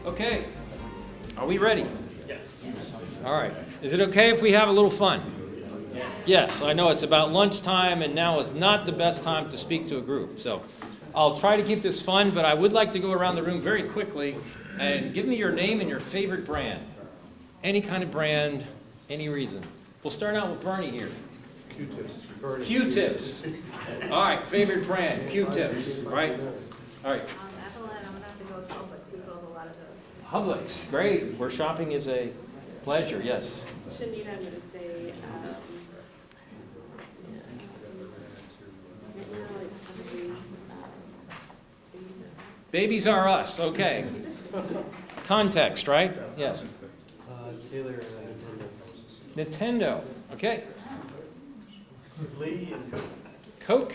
Okay, are we ready? Yes. All right. Is it okay if we have a little fun? Yes, I know it's about lunchtime and now is not the best time to speak to a group. So I'll try to keep this fun, but I would like to go around the room very quickly and give me your name and your favorite brand. Any kind of brand, any reason. We'll start out with Bernie here. Q-tips. Q-tips. All right, favorite brand, Q-tips, right? All right. Apple, and I'm going to have to go with Publix. We build a lot of those. Publix, great. Where shopping is a pleasure, yes. Shanita, I'm going to say, Babies Are Us, okay. Context, right? Yes. Taylor, Nintendo, okay. Lee and Cook. Coke,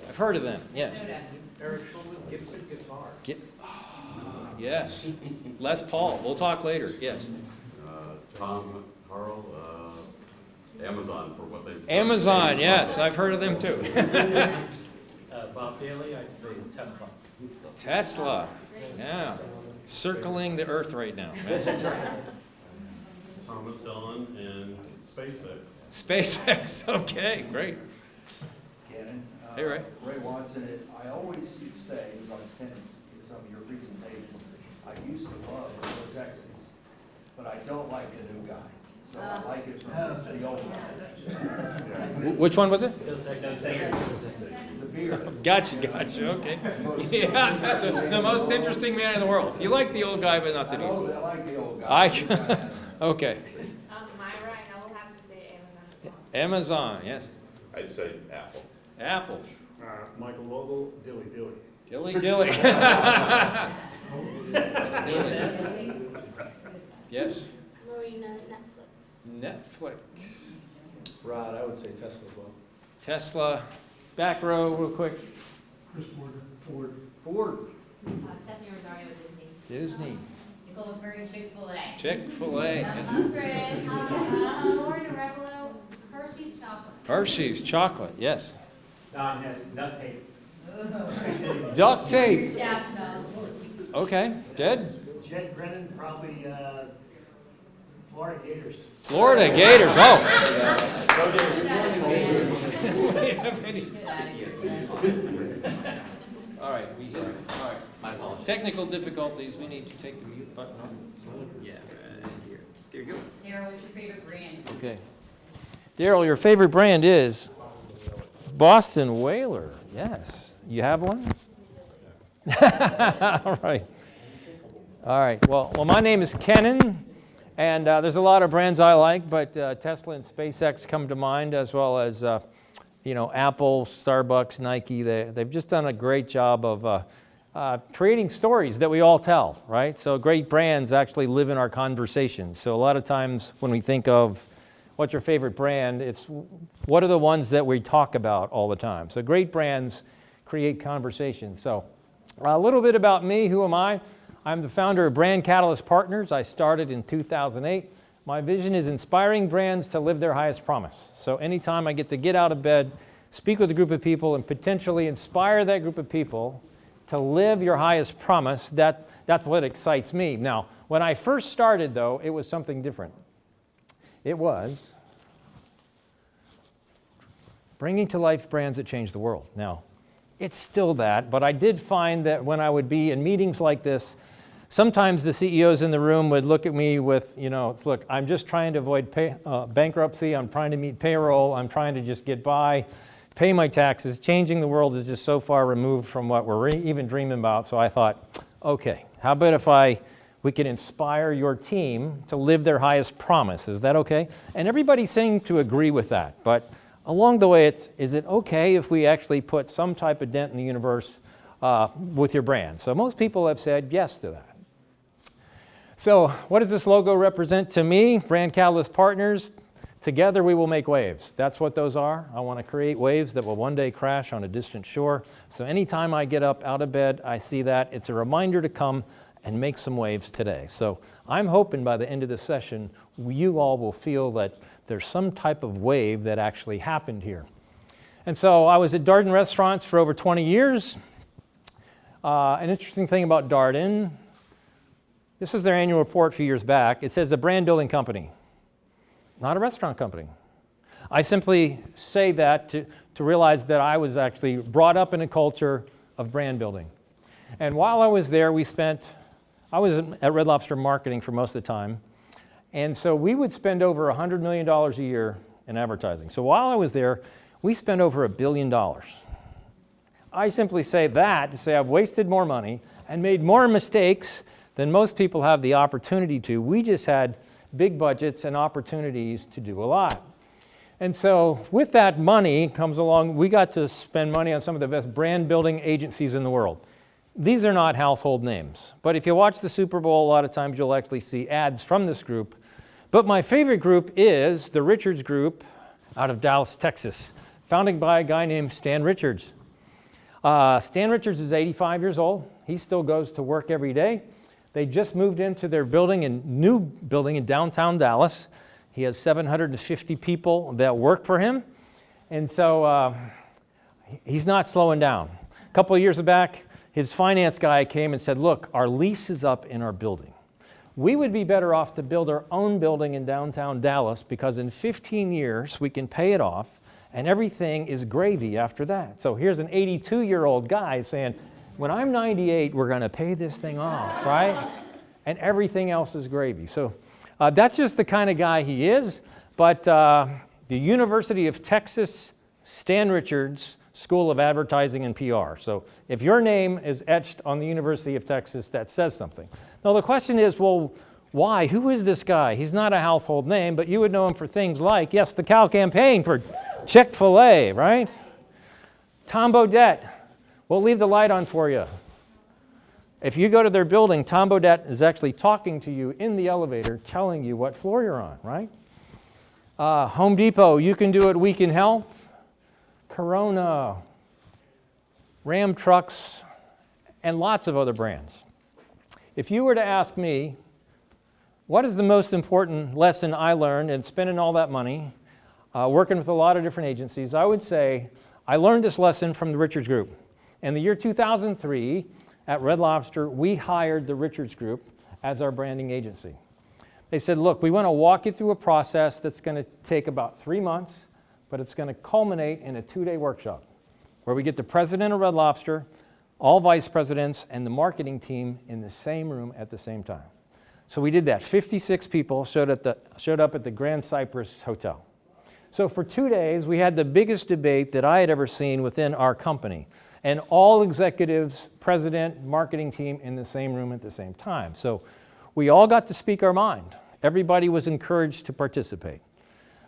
I've heard of them, yes. Eric Schulman, Gibson Guitar. Yes. Les Paul, we'll talk later, yes. Tom Harrell, Amazon for what they. Amazon, yes, I've heard of them too. Bob Daly, I'd say Tesla. Tesla, yeah. Circling the earth right now. Thomas Dillon and SpaceX. SpaceX, okay, great. Kennan. Hey, Ray. Ray Watson. I always used to say, as I was attending some of your presentations, I used to love those exits, but I don't like the new guy. So I like it from the old guy. Which one was it? The beard. Gotcha, okay. Yeah, that's the most interesting man in the world. You like the old guy, but not the new. I like the old guy. Okay. Myra, and I will have to say Amazon as well. Amazon, yes. I'd say Apple. Apple. Michael Vogel, Dilly. Dilly. Yes. Marina, Netflix. Rod, I would say Tesla as well. Tesla. Back row, real quick. Chris Ford. Ford. Stephanie Rosario, Disney. Disney. Nicole Berry, Chick-fil-A. Chick-fil-A. Upgrade. Lauren Arevalo, Hershey's Chocolate. Hershey's chocolate, yes. Don has nut tape. Duct tape. Yeah, no. Okay, Jed. Jed Brennan, probably Florida Gators. Florida Gators. Oh. All right. All right. Technical difficulties. We need to take the mute button off. Yeah, here you go. Daryl, what's your favorite brand? Okay. Daryl, your favorite brand is Boston Whaler. Yes. You have one? All right. All right. Well, my name is Kennan, and there's a lot of brands I like, but Tesla and SpaceX come to mind, as well as Apple, Starbucks, Nike. They've just done a great job of creating stories that we all tell, right? So great brands actually live in our conversations. So a lot of times when we think of what's your favorite brand, it's what are the ones that we talk about all the time. So great brands create conversations. So a little bit about me. Who am I? I'm the founder of Brand Catalyst Partners. I started in 2008. My vision is inspiring brands to live their highest promise. So anytime I get out of bed, speak with a group of people, and potentially inspire that group of people to live your highest promise, that's what excites me. Now, when I first started, though, it was something different. It was bringing to life brands that change the world. Now, it's still that, but I did find that when I would be in meetings like this, sometimes the CEOs in the room would look at me with, look, I'm just trying to avoid bankruptcy, I'm trying to meet payroll, I'm trying to just get by, pay my taxes. Changing the world is just so far removed from what we're even dreaming about. So I thought, okay, how about we can inspire your team to live their highest promise? Is that okay? And everybody seemed to agree with that. But along the way, is it okay if we actually put some type of dent in the universe with your brand? So most people have said yes to that. So what does this logo represent to me? Brand Catalyst Partners. Together we will make waves. That's what those are. I want to create waves that will one day crash on a distant shore. So anytime I get up out of bed, I see that. It's a reminder to come and make some waves today. So I'm hoping by the end of this session, you all will feel that there's some type of wave that actually happened here. And so I was at Darden Restaurants for over 20 years. An interesting thing about Darden, This was their annual report a few years back. It says a brand building company, not a restaurant company. I simply say that to realize that I was actually brought up in a culture of brand building. And while I was there, I was at Red Lobster marketing for most of the time. And so we would spend over $100 million a year in advertising. So while I was there, we spent over $1 billion. I simply say that to say I've wasted more money and made more mistakes than most people have the opportunity to. We just had big budgets and opportunities to do a lot. And so with that money comes along, we got to spend money on some of the best brand building agencies in the world. These are not household names, but if you watch the Super Bowl, a lot of times you'll actually see ads from this group. But my favorite group is the Richards Group out of Dallas, Texas, founded by a guy named Stan Richards. Stan Richards is 85 years old. He still goes to work every day. They just moved into their new building in downtown Dallas. He has 750 people that work for him. And so he's not slowing down. A couple of years back, his finance guy came and said, look, our lease is up in our building. We would be better off to build our own building in downtown Dallas because in 15 years we can pay it off and everything is gravy after that. So here's an 82-year-old guy saying, when I'm 98, we're going to pay this thing off, right? And everything else is gravy. So that's just the kind of guy he is. But the University of Texas, Stan Richards School of Advertising and PR. So if your name is etched on the University of Texas, that says something. Now the question is, well, why? Who is this guy? He's not a household name, but you would know him for things like, yes, the cow campaign for Chick-fil-A, right? Tom Bodett. We'll leave the light on for you. If you go to their building, Tom Bodett is actually talking to you in the elevator, telling you what floor you're on, right? Home Depot, you can do it, we can help. Corona, Ram trucks, and lots of other brands. If you were to ask me, what is the most important lesson I learned in spending all that money, working with a lot of different agencies, I would say I learned this lesson from the Richards Group. In the year 2003, at Red Lobster, we hired the Richards Group as our branding agency. They said, look, we want to walk you through a process that's going to take about 3 months, but it's going to culminate in a 2-day workshop where we get the president of Red Lobster, all vice presidents, and the marketing team in the same room at the same time. So we did that. 56 people showed up at the Grand Cypress Hotel. So for 2 days, we had the biggest debate that I had ever seen within our company. And all executives, president, marketing team in the same room at the same time. So we all got to speak our mind. Everybody was encouraged to participate.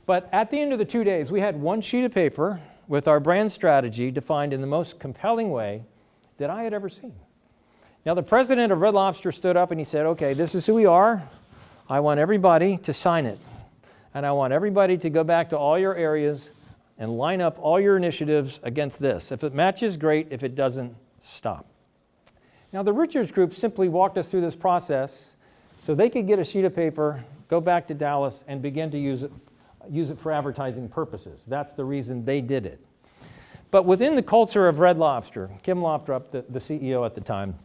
But at the end of the 2 days, we had one sheet of paper with our brand strategy defined in the most compelling way that I had ever seen. Now, the president of Red Lobster stood up and he said, okay, this is who we are. I want everybody to sign it. And I want everybody to go back to all your areas and line up all your initiatives against this. If it matches, great. If it doesn't, stop. Now, the Richards Group simply walked us through this process so they could get a sheet of paper, go back to Dallas, and begin to use it for advertising purposes. That's the reason they did it. But within the culture of Red Lobster, Kim Lothrop, the CEO at the time,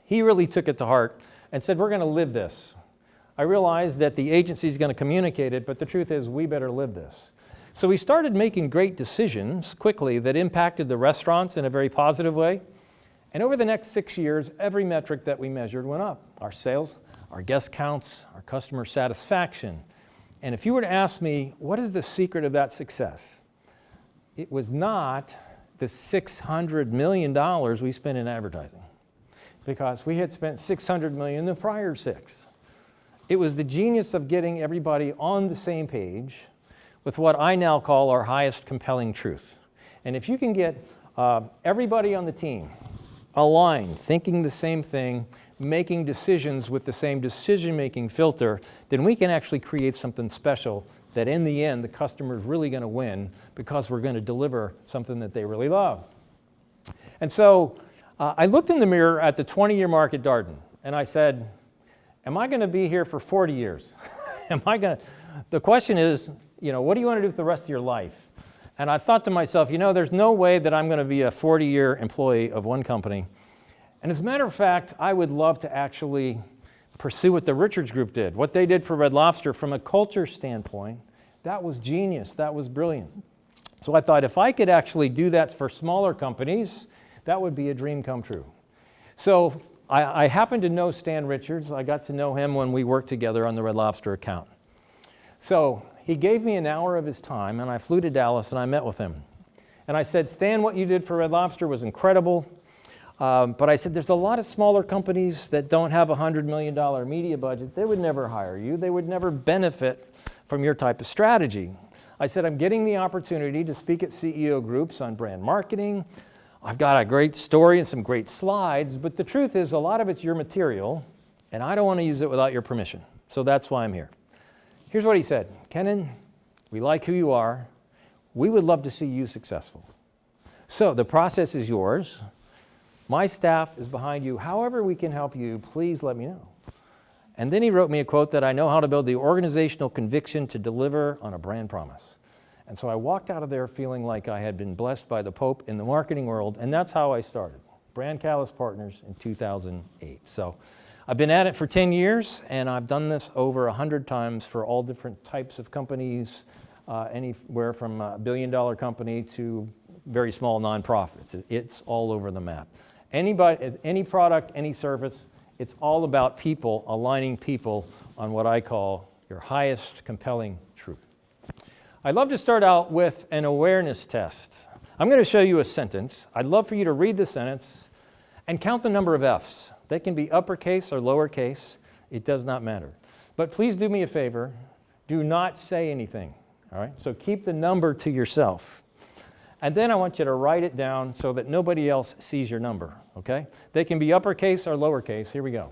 he really took it to heart and said, we're going to live this. I realized that the agency is going to communicate it, but the truth is we better live this. So we started making great decisions quickly that impacted the restaurants in a very positive way. And over the next 6 years, every metric that we measured went up. Our sales, our guest counts, our customer satisfaction. And if you were to ask me, what is the secret of that success? It was not the $600 million we spent in advertising, because we had spent $600 million the prior 6. It was the genius of getting everybody on the same page with what I now call our highest compelling truth. And if you can get everybody on the team aligned, thinking the same thing, making decisions with the same decision-making filter, then we can actually create something special that in the end the customer is really going to win because we're going to deliver something that they really love. And so I looked in the mirror at the 20-year mark at Darden and I said, am I going to be here for 40 years? The question is, what do you want to do with the rest of your life? And I thought to myself, there's no way that I'm going to be a 40-year employee of one company. And as a matter of fact, I would love to actually pursue what the Richards Group did. What they did for Red Lobster from a culture standpoint, that was genius. That was brilliant. So I thought if I could actually do that for smaller companies, that would be a dream come true. So I happened to know Stan Richards. I got to know him when we worked together on the Red Lobster account. So he gave me an hour of his time, and I flew to Dallas, and I met with him. And I said, Stan, what you did for Red Lobster was incredible. But I said, there's a lot of smaller companies that don't have a $100 million media budget. They would never hire you. They would never benefit from your type of strategy. I said, I'm getting the opportunity to speak at CEO groups on brand marketing. I've got a great story and some great slides, but the truth is a lot of it's your material, and I don't want to use it without your permission. So that's why I'm here. Here's what he said. Kennan, we like who you are. We would love to see you successful. So the process is yours. My staff is behind you. However we can help you, please let me know. And then he wrote me a quote that I know how to build the organizational conviction to deliver on a brand promise. And so I walked out of there feeling like I had been blessed by the Pope in the marketing world, and that's how I started. Brand Catalyst Partners in 2008. So I've been at it for 10 years, and I've done this over 100 times for all different types of companies, anywhere from a billion-dollar company to very small nonprofits. It's all over the map. Anybody, any product, any service, it's all about people, aligning people on what I call your highest compelling truth. I'd love to start out with an awareness test. I'm going to show you a sentence. I'd love for you to read the sentence and count the number of F's. They can be uppercase or lowercase. It does not matter. But please do me a favor. Do not say anything. All right? So keep the number to yourself. And then I want you to write it down so that nobody else sees your number, okay? They can be uppercase or lowercase. Here we go.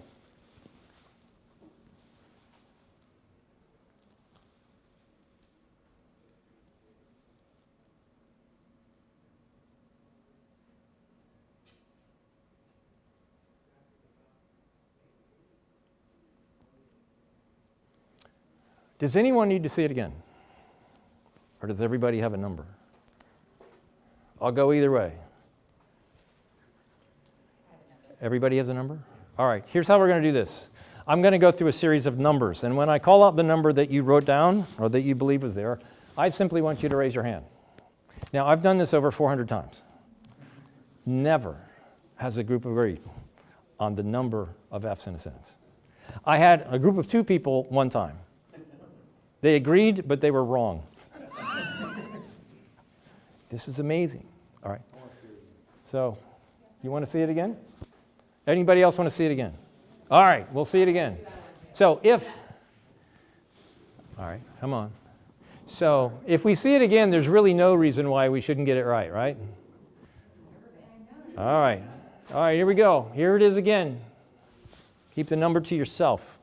Does anyone need to see it again? Or does everybody have a number? I'll go either way. Everybody has a number? All right, here's how we're going to do this. I'm going to go through a series of numbers, and when I call out the number that you wrote down or that you believe was there, I simply want you to raise your hand. Now, I've done this over 400 times. Never has a group agreed on the number of F's in a sentence. I had a group of 2 people one time. They agreed, but they were wrong. This is amazing. All right. So, you want to see it again? Anybody else want to see it again? All right, we'll see it again. So if, all right, come on. So if we see it again, there's really no reason why we shouldn't get it right, right? All right. All right, here we go. Here it is again. Keep the number to yourself.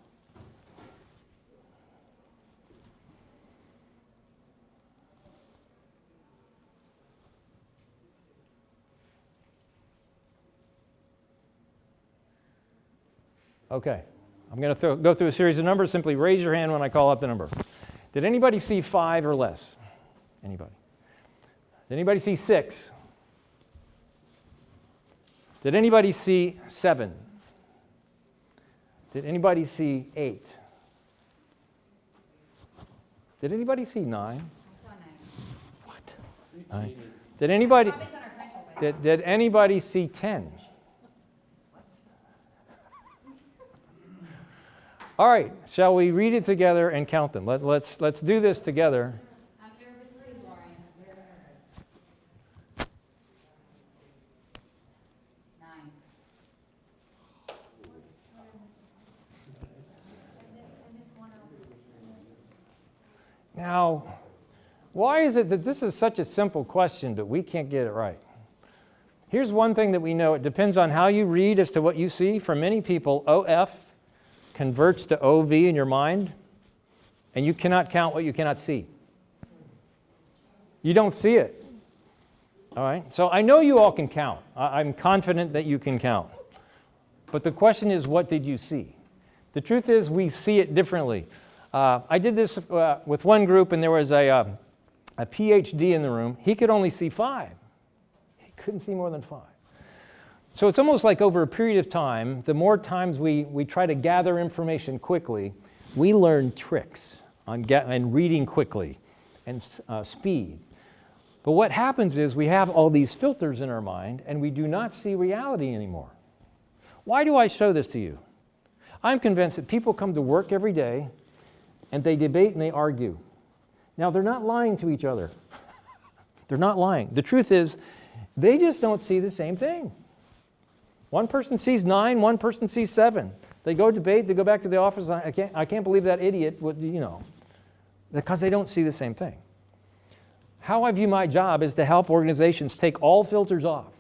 Okay, I'm going to go through a series of numbers. Simply raise your hand when I call out the number. Did anybody see 5 or less? Anybody? Did anybody see 6? Did anybody see 7? Did anybody see 8? Did anybody see 9? I saw 9. What? 9. Did anybody? Probably it's on our friend. Did anybody see 10? All right, shall we read it together and count them? Let's do this together. I'm nervous too, Lauren. 9. Now, why is it that this is such a simple question, but we can't get it right? Here's one thing that we know. It depends on how you read as to what you see. For many people, OF converts to OV in your mind, and you cannot count what you cannot see. You don't see it. All right? So I know you all can count. I'm confident that you can count. But the question is, what did you see? The truth is, we see it differently. I did this with one group, and there was a PhD in the room. He could only see 5. He couldn't see more than 5. So it's almost like over a period of time, the more times we try to gather information quickly, we learn tricks on and reading quickly and speed. But what happens is we have all these filters in our mind and we do not see reality anymore. Why do I show this to you? I'm convinced that people come to work every day and they debate and they argue. Now, they're not lying to each other. They're not lying. The truth is, they just don't see the same thing. One person sees 9, one person sees 7. They go debate, they go back to the office, I can't believe that idiot would, because they don't see the same thing. How I view my job is to help organizations take all filters off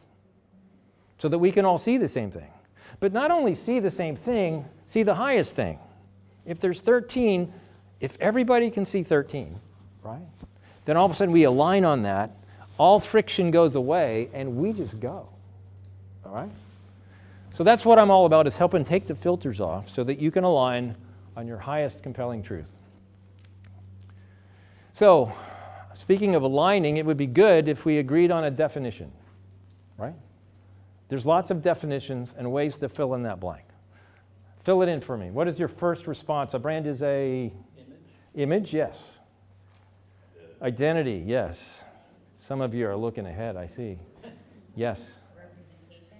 so that we can all see the same thing. But not only see the same thing, see the highest thing. If there's 13, if everybody can see 13, right? Then all of a sudden we align on that, all friction goes away, and we just go, all right? So that's what I'm all about, is helping take the filters off so that you can align on your highest compelling truth. So, speaking of aligning, it would be good if we agreed on a definition, right? There's lots of definitions and ways to fill in that blank. Fill it in for me. What is your first response? A brand is a? Image, yes. Identity, yes. Some of you are looking ahead, I see. Yes.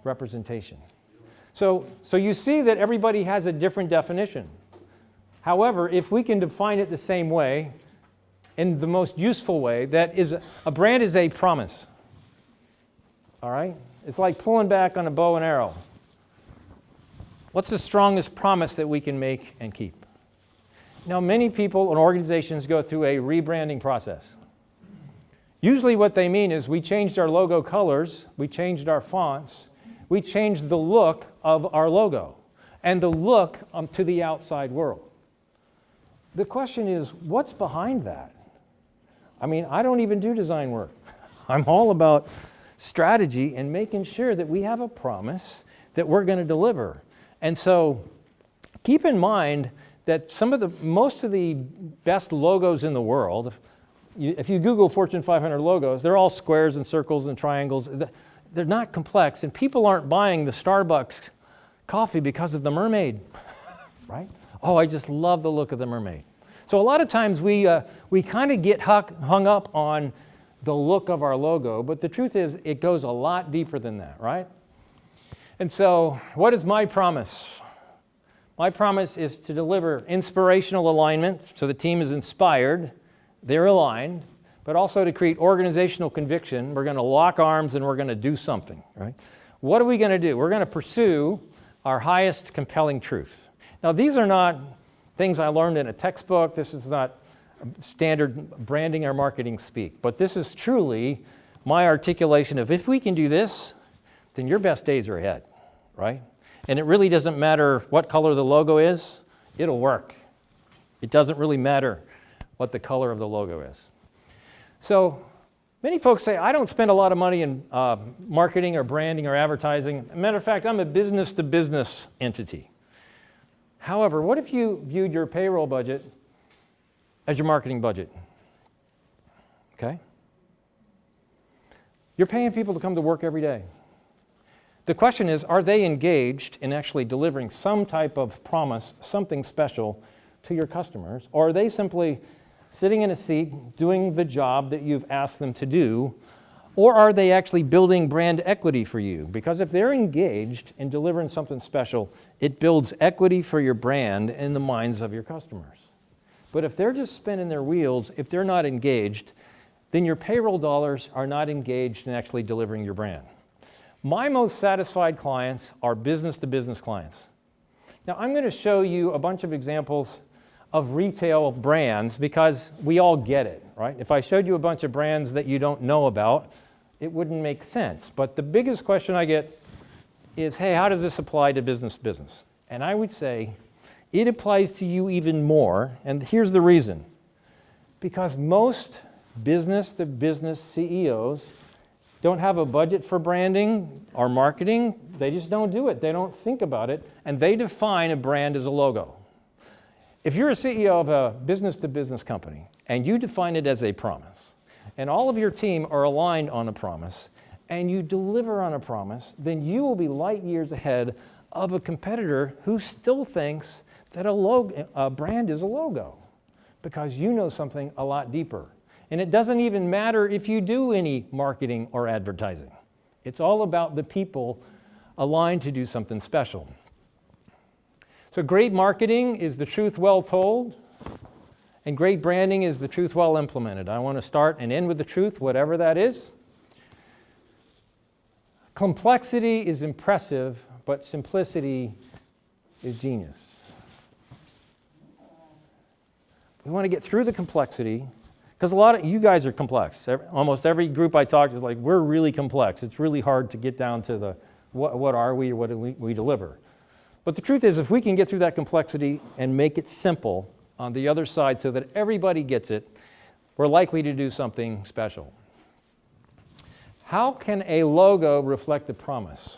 Representation. So you see that everybody has a different definition. However, if we can define it the same way, in the most useful way, that is, a brand is a promise. All right? It's like pulling back on a bow and arrow. What's the strongest promise that we can make and keep? Now, many people and organizations go through a rebranding process. Usually what they mean is we changed our logo colors, we changed our fonts, we changed the look of our logo and the look to the outside world. The question is, what's behind that? I mean, I don't even do design work. I'm all about strategy and making sure that we have a promise that we're going to deliver. And so keep in mind that most of the best logos in the world, if you Google Fortune 500 logos, they're all squares and circles and triangles. They're not complex, and people aren't buying the Starbucks coffee because of the mermaid, right? Oh, I just love the look of the mermaid. So a lot of times we kind of get hung up on the look of our logo, but the truth is it goes a lot deeper than that, right? And so what is my promise? My promise is to deliver inspirational alignment so the team is inspired, they're aligned, but also to create organizational conviction. We're going to lock arms and we're going to do something, right? What are we going to do? We're going to pursue our highest compelling truth. Now, these are not things I learned in a textbook. This is not standard branding or marketing speak, but this is truly my articulation of if we can do this, then your best days are ahead, right? And it really doesn't matter what color the logo is, it'll work. It doesn't really matter what the color of the logo is. So many folks say, I don't spend a lot of money in marketing or branding or advertising. Matter of fact, I'm a business-to-business entity. However, what if you viewed your payroll budget as your marketing budget? Okay? You're paying people to come to work every day. The question is, are they engaged in actually delivering some type of promise, something special to your customers? Or are they simply sitting in a seat doing the job that you've asked them to do? Or are they actually building brand equity for you? Because if they're engaged in delivering something special, it builds equity for your brand in the minds of your customers. But if they're just spinning their wheels, if they're not engaged, then your payroll dollars are not engaged in actually delivering your brand. My most satisfied clients are business-to-business clients. Now, I'm going to show you a bunch of examples of retail brands because we all get it, right? If I showed you a bunch of brands that you don't know about, it wouldn't make sense. But the biggest question I get is, hey, how does this apply to business-to-business? And I would say it applies to you even more, and here's the reason. Because most business-to-business CEOs don't have a budget for branding or marketing. They just don't do it. They don't think about it, and they define a brand as a logo. If you're a CEO of a business-to-business company and you define it as a promise, and all of your team are aligned on a promise, and you deliver on a promise, then you will be light years ahead of a competitor who still thinks that a brand is a logo, because you know something a lot deeper. And it doesn't even matter if you do any marketing or advertising. It's all about the people aligned to do something special. So great marketing is the truth well told, and great branding is the truth well implemented. I want to start and end with the truth, whatever that is. Complexity is impressive, but simplicity is genius. We want to get through the complexity, because a lot of you guys are complex. Almost every group I talk to is like, we're really complex. It's really hard to get down to the what are we or what do we deliver. But the truth is, if we can get through that complexity and make it simple on the other side so that everybody gets it, we're likely to do something special. How can a logo reflect the promise?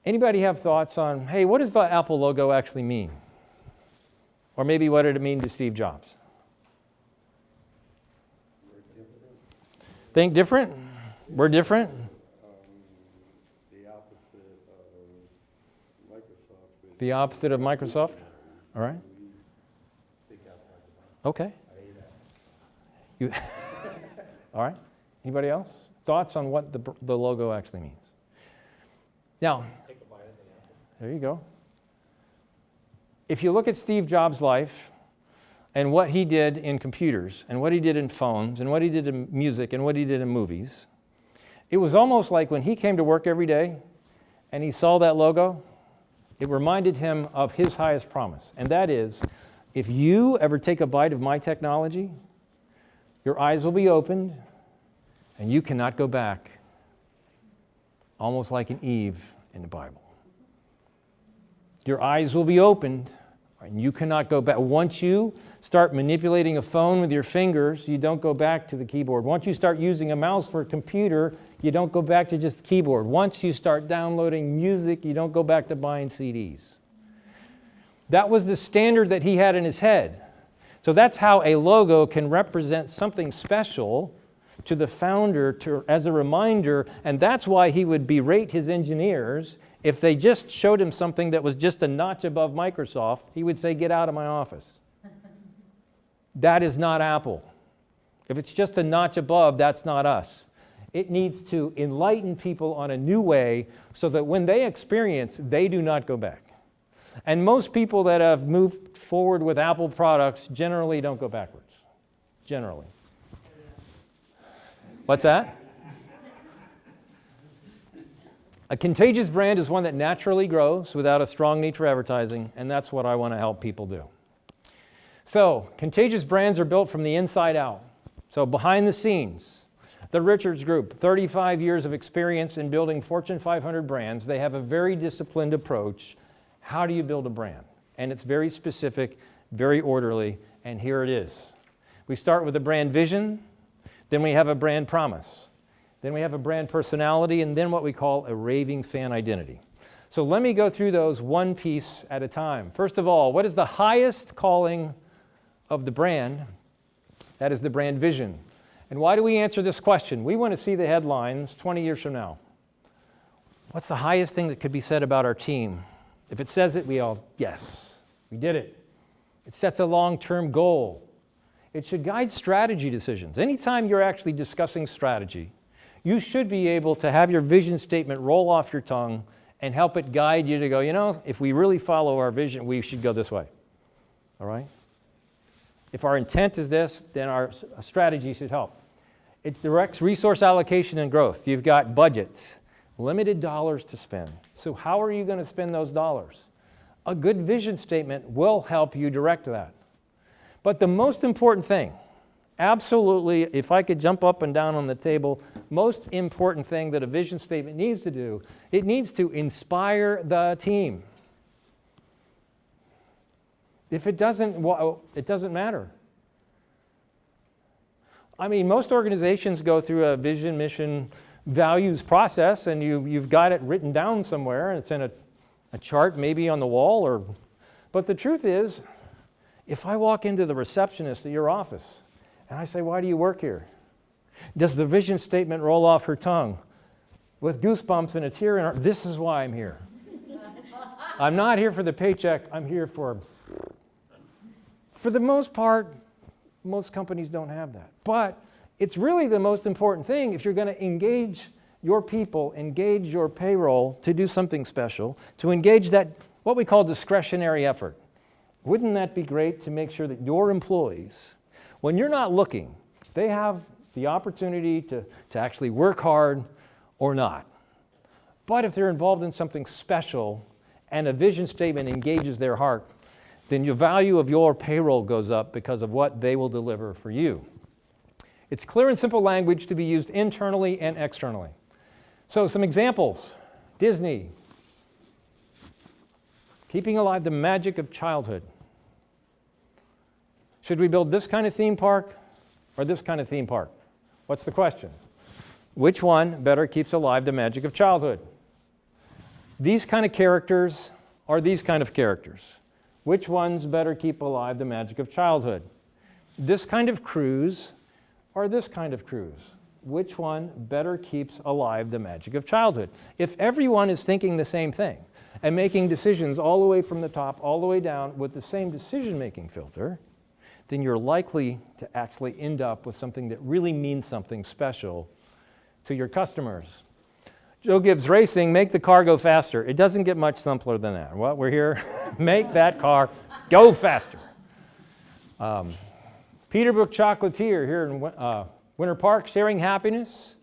Anybody have thoughts on, hey, what does the Apple logo actually mean? Or maybe what did it mean to Steve Jobs? Think different? We're different? The opposite of Microsoft. The opposite of Microsoft? All right. Think outside the box. Okay. You, all right. Anybody else? Thoughts on what the logo actually means? Now, there you go. If you look at Steve Jobs' life and what he did in computers and what he did in phones and what he did in music and what he did in movies, it was almost like when he came to work every day and he saw that logo, it reminded him of his highest promise. And that is, if you ever take a bite of my technology, your eyes will be opened and you cannot go back, almost like an Eve in the Bible. Your eyes will be opened, and you cannot go back. Once you start manipulating a phone with your fingers, you don't go back to the keyboard. Once you start using a mouse for a computer, you don't go back to just the keyboard. Once you start downloading music, you don't go back to buying CDs. That was the standard that he had in his head. So that's how a logo can represent something special to the founder as a reminder, and that's why he would berate his engineers. If they just showed him something that was just a notch above Microsoft, he would say, get out of my office. That is not Apple. If it's just a notch above, that's not us. It needs to enlighten people on a new way so that when they experience, they do not go back. And most people that have moved forward with Apple products generally don't go backwards. Generally. What's that? A contagious brand is one that naturally grows without a strong need for advertising, and that's what I want to help people do. So, contagious brands are built from the inside out. So, behind the scenes, the Richards Group, 35 years of experience in building Fortune 500 brands. They have a very disciplined approach. How do you build a brand? And it's very specific, very orderly, and here it is. We start with a brand vision, then we have a brand promise. Then we have a brand personality, and then what we call a raving fan identity. So let me go through those one piece at a time. First of all, what is the highest calling of the brand? That is the brand vision. And why do we answer this question? We want to see the headlines 20 years from now. What's the highest thing that could be said about our team? If it says it, we all, yes, we did it. It sets a long-term goal. It should guide strategy decisions. Anytime you're actually discussing strategy, you should be able to have your vision statement roll off your tongue and help it guide you to go, you know, if we really follow our vision, we should go this way. All right? If our intent is this, then our strategy should help. It directs resource allocation and growth. You've got budgets, limited dollars to spend. So how are you going to spend those dollars? A good vision statement will help you direct that. But the most important thing, absolutely, if I could jump up and down on the table, most important thing that a vision statement needs to do, it needs to inspire the team. If it doesn't, well, it doesn't matter. I mean, most organizations go through a vision, mission, values process, and you've got it written down somewhere, and it's in a chart maybe on the wall. But the truth is, if I walk into the receptionist at your office, and I say, why do you work here? Does the vision statement roll off her tongue with goosebumps and a tear in her? This is why I'm here. I'm not here for the paycheck. I'm here for the most part, most companies don't have that. But it's really the most important thing if you're going to engage your people, engage your payroll to do something special, to engage that, what we call discretionary effort. Wouldn't that be great to make sure that your employees, when you're not looking, they have the opportunity to actually work hard or not. But if they're involved in something special and a vision statement engages their heart, then your value of your payroll goes up because of what they will deliver for you. It's clear and simple language to be used internally and externally. So some examples. Disney, keeping alive the magic of childhood. Should we build this kind of theme park or this kind of theme park? What's the question? Which one better keeps alive the magic of childhood? These kind of characters or these kind of characters? Which ones better keep alive the magic of childhood? This kind of cruise or this kind of cruise? Which one better keeps alive the magic of childhood? If everyone is thinking the same thing and making decisions all the way from the top, all the way down with the same decision-making filter, then you're likely to actually end up with something that really means something special to your customers. Joe Gibbs Racing, make the car go faster. It doesn't get much simpler than that. What we're here, make that car go faster. Peterbrook Chocolatier here in Winter Park, sharing happiness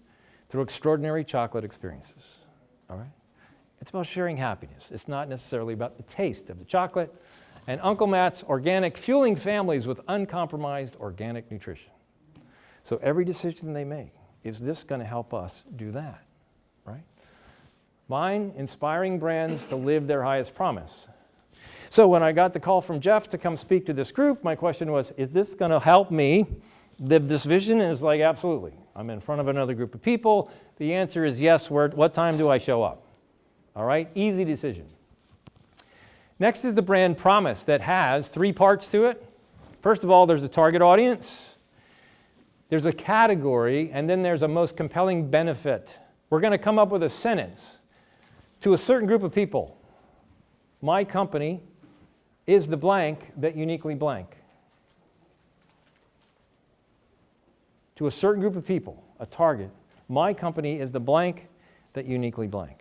through extraordinary chocolate experiences. All right? It's about sharing happiness. It's not necessarily about the taste of the chocolate. And Uncle Matt's Organic, fueling families with uncompromised organic nutrition. So every decision they make, is this going to help us do that? Right? Mine, inspiring brands to live their highest promise. So when I got the call from Jeff to come speak to this group, my question was, is this going to help me live this vision? And it's like, absolutely. I'm in front of another group of people. The answer is yes. What time do I show up? All right? Easy decision. Next is the brand promise that has 3 parts to it. First of all, there's a target audience. There's a category, and then there's a most compelling benefit. We're going to come up with a sentence to a certain group of people. My company is the blank that uniquely blank. To a certain group of people, a target. My company is the blank that uniquely blank.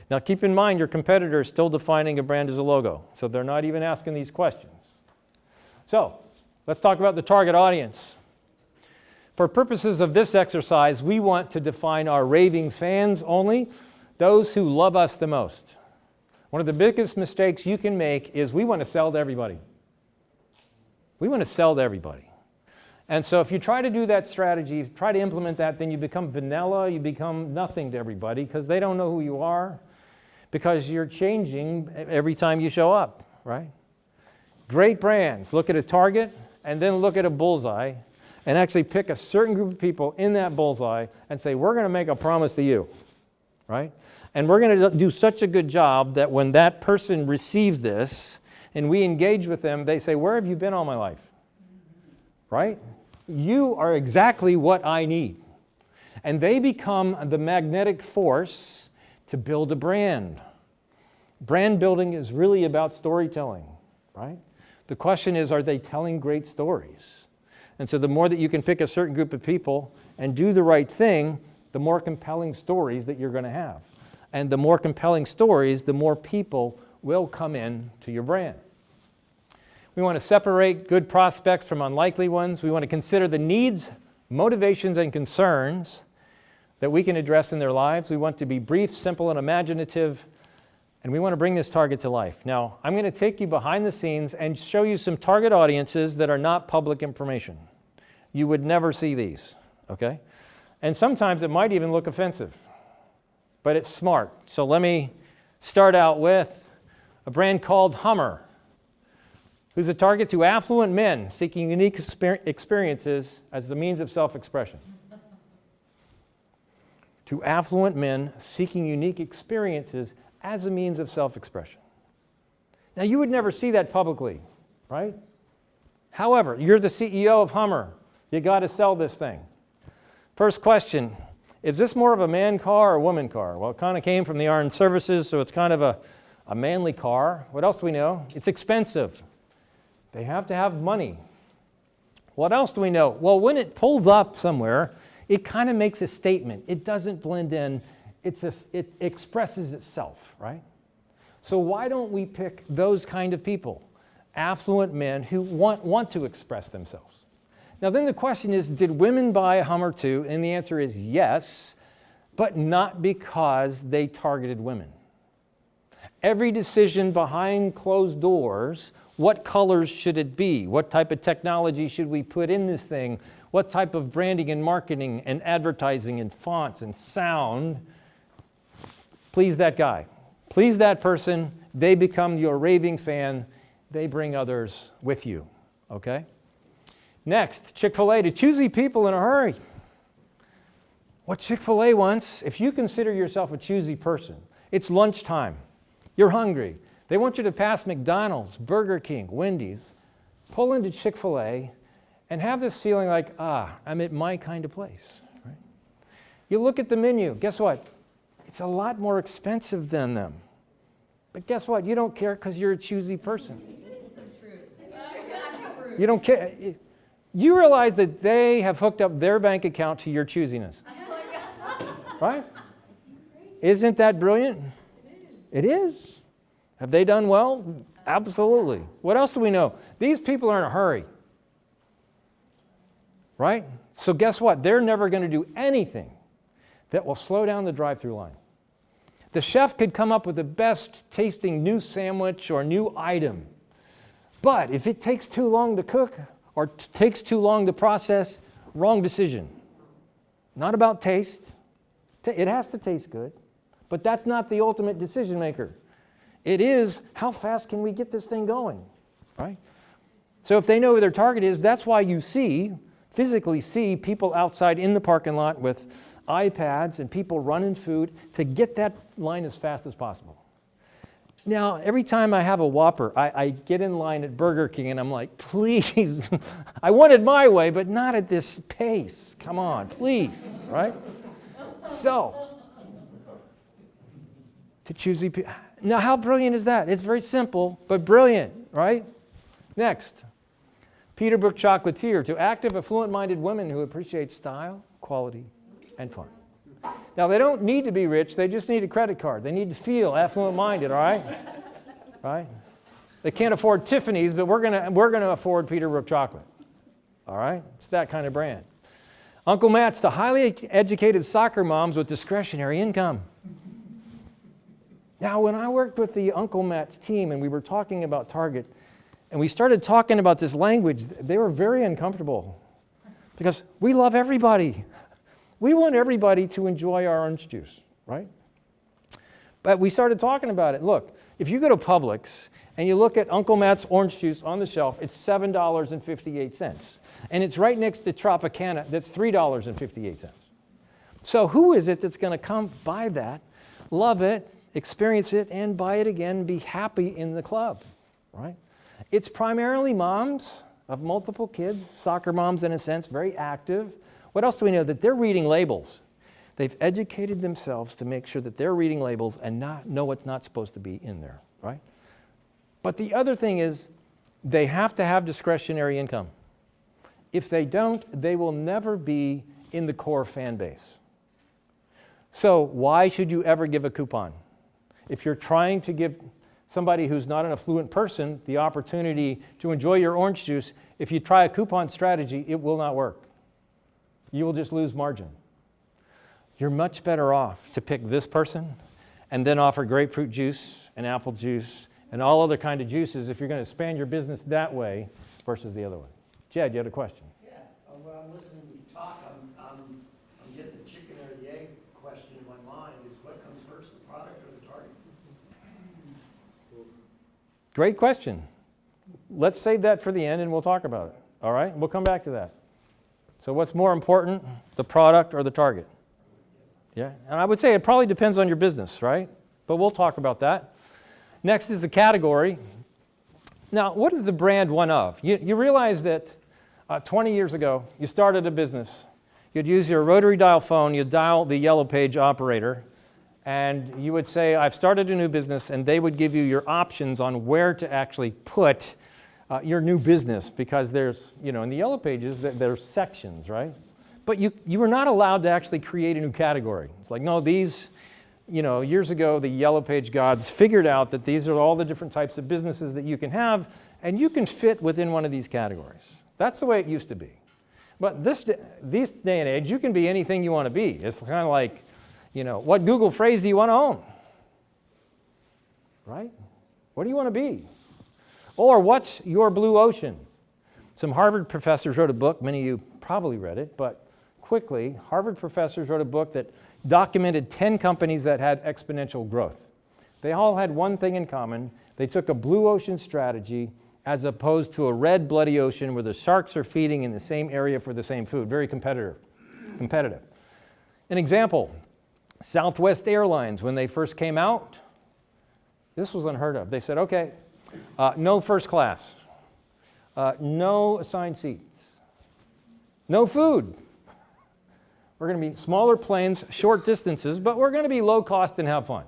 Now keep in mind your competitor is still defining a brand as a logo, so they're not even asking these questions. So let's talk about the target audience. For purposes of this exercise, we want to define our raving fans only, those who love us the most. One of the biggest mistakes you can make is we want to sell to everybody. We want to sell to everybody. And so if you try to do that strategy, try to implement that, then you become vanilla, you become nothing to everybody because they don't know who you are, because you're changing every time you show up, right? Great brands, look at a target and then look at a bullseye and actually pick a certain group of people in that bullseye and say, we're going to make a promise to you, right? And we're going to do such a good job that when that person receives this and we engage with them, they say, where have you been all my life? Right? You are exactly what I need. And they become the magnetic force to build a brand. Brand building is really about storytelling, right? The question is, are they telling great stories? And so the more that you can pick a certain group of people and do the right thing, the more compelling stories that you're going to have. And the more compelling stories, the more people will come in to your brand. We want to separate good prospects from unlikely ones. We want to consider the needs, motivations, and concerns that we can address in their lives. We want to be brief, simple, and imaginative, and we want to bring this target to life. Now, I'm going to take you behind the scenes and show you some target audiences that are not public information. You would never see these, okay? And sometimes it might even look offensive, but it's smart. So let me start out with a brand called Hummer, who's a target to affluent men seeking unique experiences as the means of self-expression. To affluent men seeking unique experiences as a means of self-expression. Now, you would never see that publicly, right? However, you're the CEO of Hummer. You got to sell this thing. First question, is this more of a man car or a woman car? Well, it kind of came from the armed services, so it's kind of a manly car. What else do we know? It's expensive. They have to have money. What else do we know? Well, when it pulls up somewhere, it kind of makes a statement. It doesn't blend in. It expresses itself, right? So why don't we pick those kind of people? Affluent men who want to express themselves. Now then the question is, did women buy a Hummer too? And the answer is yes, but not because they targeted women. Every decision behind closed doors, what colors should it be? What type of technology should we put in this thing? What type of branding and marketing and advertising and fonts and sound? Please that guy. Please that person. They become your raving fan. They bring others with you, okay? Next, Chick-fil-A, to choosy people in a hurry. What Chick-fil-A wants, if you consider yourself a choosy person, it's lunchtime, you're hungry, they want you to pass McDonald's, Burger King, Wendy's, pull into Chick-fil-A and have this feeling like, I'm at my kind of place. Right? You look at the menu, guess what? It's a lot more expensive than them. But guess what? You don't care because you're a choosy person. You don't care. You realize that they have hooked up their bank account to your choosiness. Right? Isn't that brilliant? It is. Have they done well? Absolutely. What else do we know? These people are in a hurry. Right? So guess what? They're never going to do anything that will slow down the drive-through line. The chef could come up with the best tasting new sandwich or new item. But if it takes too long to cook or takes too long to process, wrong decision. Not about taste. It has to taste good. But that's not the ultimate decision maker. It is, how fast can we get this thing going, right? So if they know who their target is, that's why you physically see people outside in the parking lot with iPads and people running food to get that line as fast as possible. Now, every time I have a Whopper, I get in line at Burger King and I'm like, please, I want it my way, but not at this pace. Come on, please, right? So, to choosy people. Now, how brilliant is that? It's very simple, but brilliant, right? Next, Peterbrook Chocolatier, to active, affluent-minded women who appreciate style, quality, and fun. Now, they don't need to be rich. They just need a credit card. They need to feel affluent-minded, all right? Right? They can't afford Tiffany's, but we're gonna afford Peterbrook chocolate, all right? It's that kind of brand. Uncle Matt's, the highly educated soccer moms with discretionary income. Now, when I worked with the Uncle Matt's team and we were talking about Target, and we started talking about this language, they were very uncomfortable because we love everybody. We want everybody to enjoy our orange juice, right? But we started talking about it. Look, if you go to Publix and you look at Uncle Matt's orange juice on the shelf, it's $7.58. And it's right next to Tropicana, that's $3.58. So who is it that's going to come buy that, love it, experience it, and buy it again, be happy in the club, right? It's primarily moms of multiple kids, soccer moms in a sense, very active. What else do we know? That they're reading labels. They've educated themselves to make sure that they're reading labels and know what's not supposed to be in there, right? But the other thing is they have to have discretionary income. If they don't, they will never be in the core fan base. So why should you ever give a coupon? If you're trying to give somebody who's not an affluent person the opportunity to enjoy your orange juice, if you try a coupon strategy, it will not work. You will just lose margin. You're much better off to pick this person and then offer grapefruit juice and apple juice and all other kind of juices if you're going to expand your business that way versus the other way. Jed, you had a question? Yeah, when I'm listening to you talk, I'm getting the chicken or the egg question in my mind is what comes first, the product or the target? Great question. Let's save that for the end and we'll talk about it. All right? We'll come back to that. So what's more important, the product or the target? Yeah, and I would say it probably depends on your business, right? But we'll talk about that. Next is the category. Now, what is the brand one of? You realize that 20 years ago, you started a business. You'd use your rotary dial phone, you'd dial the yellow page operator, and you would say, I've started a new business, and they would give you your options on where to actually put your new business, because there's, in the yellow pages, there's sections, right? But you were not allowed to actually create a new category. It's like, no, these, years ago, the yellow page gods figured out that these are all the different types of businesses that you can have, and you can fit within one of these categories. That's the way it used to be. But this day and age, you can be anything you want to be. It's kind of like, what Google phrase do you want to own? Right? What do you want to be? Or what's your blue ocean? Some Harvard professors wrote a book, many of you probably read it, but quickly, Harvard professors wrote a book that documented 10 companies that had exponential growth. They all had one thing in common. They took a blue ocean strategy as opposed to a red bloody ocean where the sharks are feeding in the same area for the same food. Very competitive. An example, Southwest Airlines, when they first came out, this was unheard of. They said, okay, no first class, no assigned seats, no food. We're going to be smaller planes, short distances, but we're going to be low cost and have fun.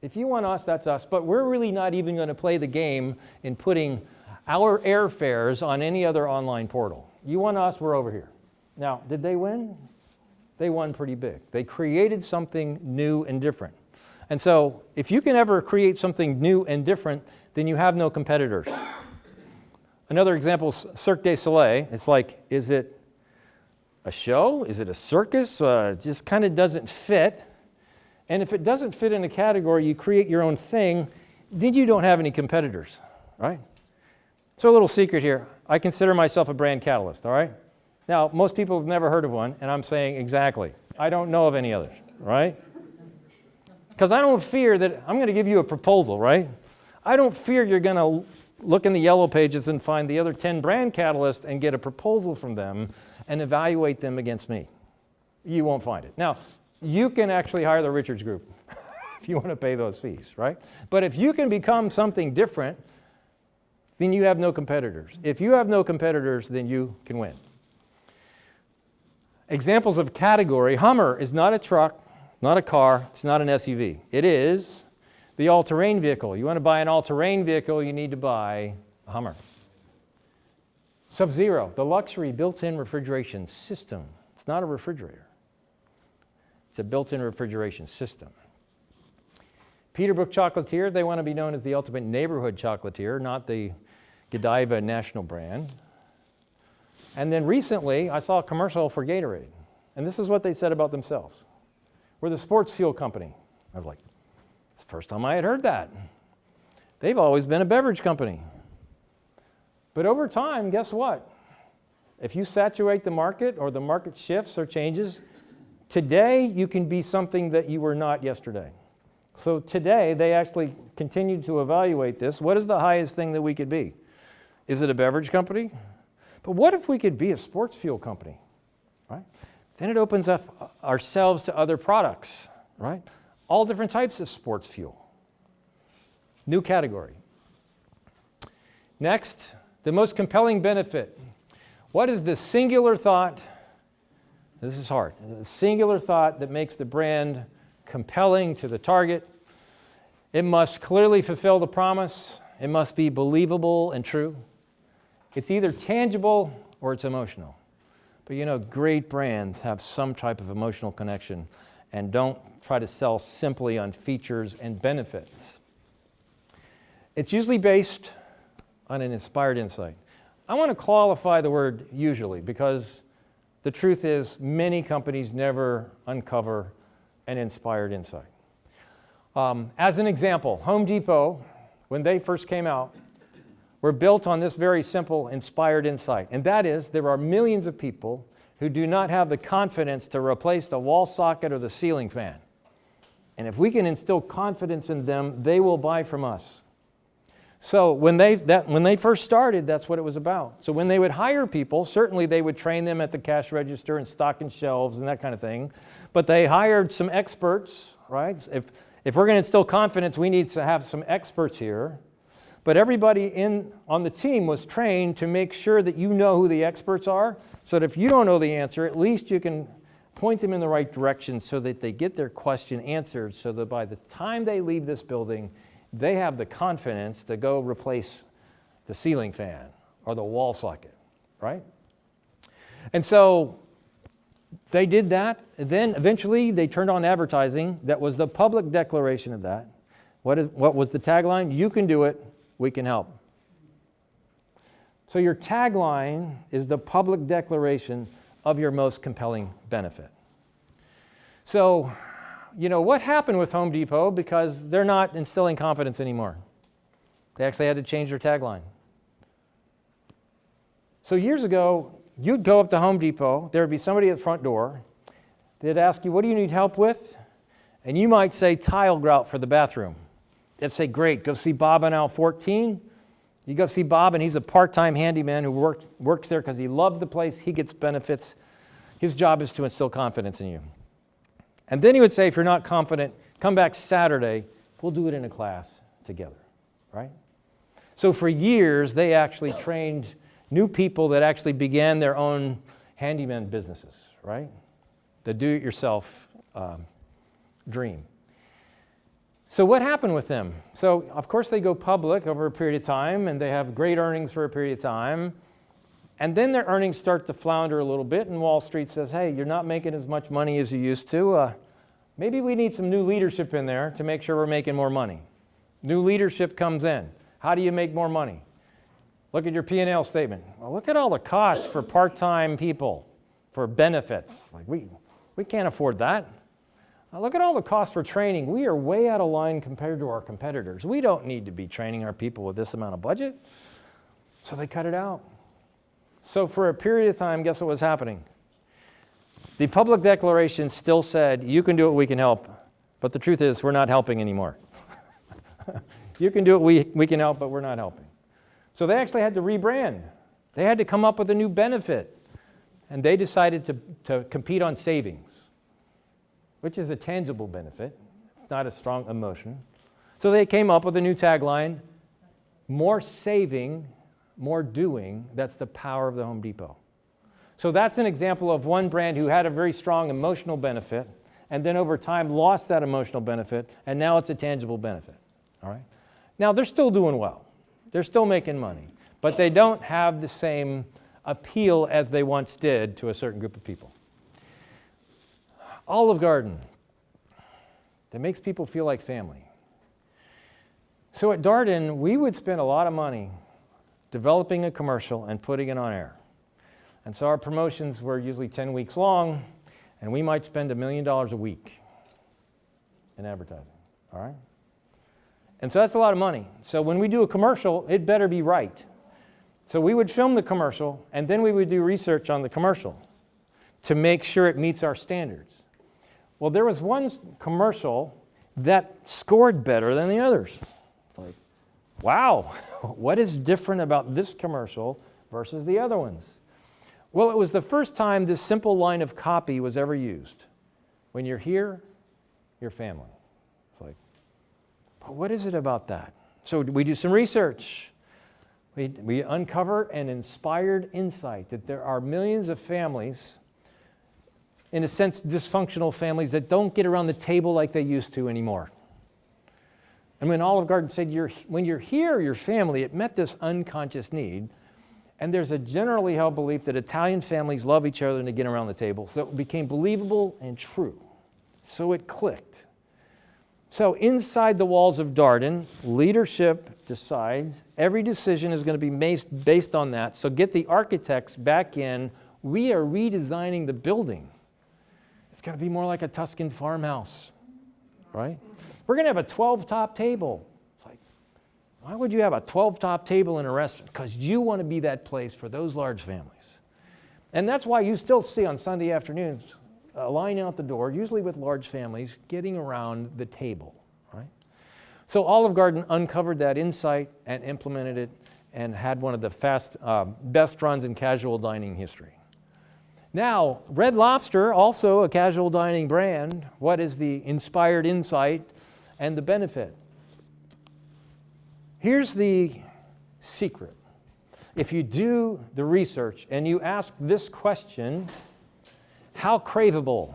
If you want us, that's us, but we're really not even going to play the game in putting our airfares on any other online portal. You want us, we're over here. Now, did they win? They won pretty big. They created something new and different. And so, if you can ever create something new and different, then you have no competitors. Another example is Cirque du Soleil. It's like, is it a show? Is it a circus? It just kind of doesn't fit. And if it doesn't fit in a category, you create your own thing, then you don't have any competitors, right? So a little secret here. I consider myself a brand catalyst, all right? Now, most people have never heard of one, and I'm saying exactly. I don't know of any others, right? Because I don't fear that I'm going to give you a proposal, right? I don't fear you're going to look in the yellow pages and find the other 10 brand catalysts and get a proposal from them and evaluate them against me. You won't find it. Now, you can actually hire the Richards Group if you want to pay those fees, right? But if you can become something different, then you have no competitors. If you have no competitors, then you can win. Examples of category: Hummer is not a truck, not a car, it's not an SUV. It is the all-terrain vehicle. You want to buy an all-terrain vehicle, you need to buy a Hummer. Sub-Zero, the luxury built-in refrigeration system. It's not a refrigerator. It's a built-in refrigeration system. Peterbrook Chocolatier, they want to be known as the ultimate neighborhood chocolatier, not the Godiva national brand. And then recently, I saw a commercial for Gatorade. And this is what they said about themselves. We're the sports fuel company. I was like, it's the first time I had heard that. They've always been a beverage company. But over time, guess what? If you saturate the market or the market shifts or changes, today you can be something that you were not yesterday. So today, they actually continued to evaluate this. What is the highest thing that we could be? Is it a beverage company? But what if we could be a sports fuel company, right? Then it opens up ourselves to other products, right? All different types of sports fuel. New category. Next, the most compelling benefit. What is the singular thought? This is hard. The singular thought that makes the brand compelling to the target. It must clearly fulfill the promise. It must be believable and true. It's either tangible or it's emotional. But great brands have some type of emotional connection and don't try to sell simply on features and benefits. It's usually based on an inspired insight. I want to qualify the word usually because the truth is many companies never uncover an inspired insight. As an example, Home Depot, when they first came out, were built on this very simple inspired insight. And that is, there are millions of people who do not have the confidence to replace the wall socket or the ceiling fan. And if we can instill confidence in them, they will buy from us. So when they first started, that's what it was about. So when they would hire people, certainly they would train them at the cash register and stocking shelves and that kind of thing. But they hired some experts, right? If we're going to instill confidence, we need to have some experts here. But everybody on the team was trained to make sure that you know who the experts are, so that if you don't know the answer, at least you can point them in the right direction so that they get their question answered, so that by the time they leave this building, they have the confidence to go replace the ceiling fan or the wall socket, right? And so they did that. Then eventually they turned on advertising that was the public declaration of that. What was the tagline? You can do it, we can help. So your tagline is the public declaration of your most compelling benefit. So, what happened with Home Depot? Because they're not instilling confidence anymore. They actually had to change their tagline. So years ago, you'd go up to Home Depot, there would be somebody at the front door, they'd ask you, what do you need help with? And you might say tile grout for the bathroom. They'd say, great, go see Bob on aisle 14. You go see Bob, and he's a part-time handyman who works there because he loves the place, he gets benefits. His job is to instill confidence in you. And then he would say, if you're not confident, come back Saturday, we'll do it in a class together, right? So for years, they actually trained new people that actually began their own handyman businesses, right? The do-it-yourself dream. So what happened with them? So of course they go public over a period of time, and they have great earnings for a period of time. And then their earnings start to flounder a little bit, and Wall Street says, hey, you're not making as much money as you used to. Maybe we need some new leadership in there to make sure we're making more money. New leadership comes in. How do you make more money? Look at your P&L statement. Well, look at all the costs for part-time people, for benefits. Like we can't afford that. Look at all the costs for training. We are way out of line compared to our competitors. We don't need to be training our people with this amount of budget. So they cut it out. So for a period of time, guess what was happening? The public declaration still said, you can do it, we can help. But the truth is, we're not helping anymore. You can do it, we can help, but we're not helping. So they actually had to rebrand. They had to come up with a new benefit. And they decided to compete on savings, which is a tangible benefit. It's not a strong emotion. So they came up with a new tagline, more saving, more doing. That's the power of the Home Depot. So that's an example of one brand who had a very strong emotional benefit, and then over time lost that emotional benefit, and now it's a tangible benefit. All right? Now they're still doing well. They're still making money, but they don't have the same appeal as they once did to a certain group of people. Olive Garden, that makes people feel like family. So at Darden, we would spend a lot of money developing a commercial and putting it on air. And so our promotions were usually 10 weeks long, and we might spend $1 million a week in advertising, all right? And so that's a lot of money. So when we do a commercial, it better be right. So we would film the commercial, and then we would do research on the commercial to make sure it meets our standards. Well, there was one commercial that scored better than the others. It's like, wow, what is different about this commercial versus the other ones? Well, it was the first time this simple line of copy was ever used. When you're here, you're family. It's like, but what is it about that? So we do some research. We uncover an inspired insight that there are millions of families, in a sense dysfunctional families, that don't get around the table like they used to anymore. And when Olive Garden said, when you're here, you're family, it met this unconscious need. And there's a generally held belief that Italian families love each other and they get around the table. So it became believable and true. So it clicked. So inside the walls of Darden, leadership decides every decision is going to be based on that. So get the architects back in. We are redesigning the building. It's going to be more like a Tuscan farmhouse, right? We're going to have a 12-top table. It's like, why would you have a 12-top table in a restaurant? Because you want to be that place for those large families. And that's why you still see on Sunday afternoons a line out the door, usually with large families, getting around the table, right? So Olive Garden uncovered that insight and implemented it and had one of the best runs in casual dining history. Now, Red Lobster, also a casual dining brand. What is the inspired insight and the benefit? Here's the secret. If you do the research and you ask this question, how craveable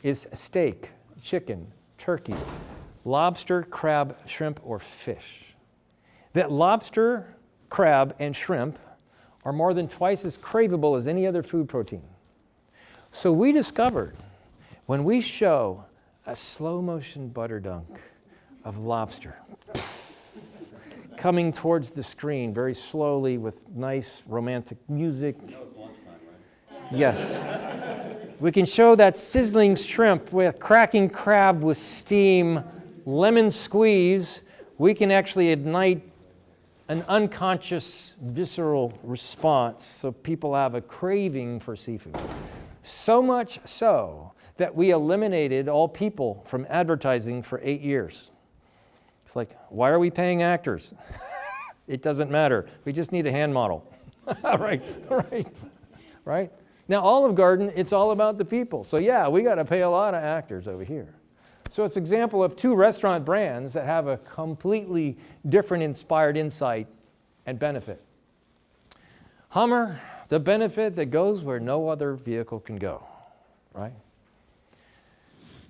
is steak, chicken, turkey, lobster, crab, shrimp, or fish? That lobster, crab, and shrimp are more than twice as craveable as any other food protein. So we discovered when we show a slow motion butter dunk of lobster coming towards the screen very slowly with nice romantic music. That was lunchtime, right? Yes. We can show that sizzling shrimp with cracking crab with steam, lemon squeeze. We can actually ignite an unconscious visceral response so people have a craving for seafood. So much so that we eliminated all people from advertising for 8 years. It's like, why are we paying actors? It doesn't matter. We just need a hand model. Right? Now, Olive Garden, it's all about the people. So yeah, we got to pay a lot of actors over here. So it's an example of two restaurant brands that have a completely different inspired insight and benefit. Hummer, the benefit that goes where no other vehicle can go, right?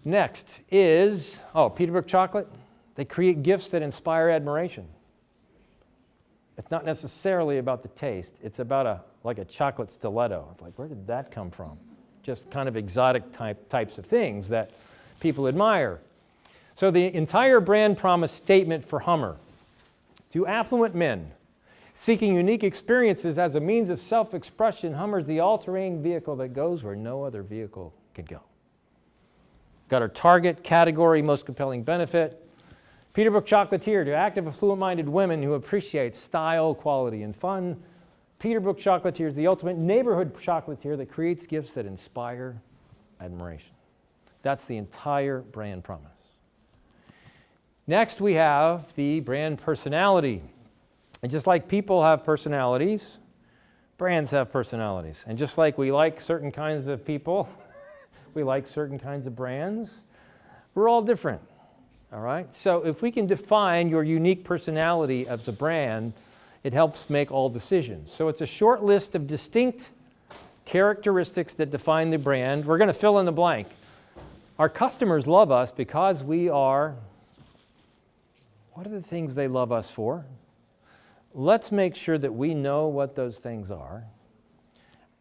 Next is, Peterbrook Chocolate. They create gifts that inspire admiration. It's not necessarily about the taste. It's about like a chocolate stiletto. It's like, where did that come from? Just kind of exotic types of things that people admire. So the entire brand promise statement for Hummer: to affluent men seeking unique experiences as a means of self-expression, Hummer's the all-terrain vehicle that goes where no other vehicle can go. Got our target category, most compelling benefit. Peterbrook Chocolatier, to active, affluent-minded women who appreciate style, quality, and fun. Peterbrook Chocolatier is the ultimate neighborhood chocolatier that creates gifts that inspire admiration. That's the entire brand promise. Next, we have the brand personality. And just like people have personalities, brands have personalities. And just like we like certain kinds of people, we like certain kinds of brands, we're all different. All right? So if we can define your unique personality as a brand, it helps make all decisions. So it's a short list of distinct characteristics that define the brand. We're going to fill in the blank. Our customers love us because we are, what are the things they love us for? Let's make sure that we know what those things are.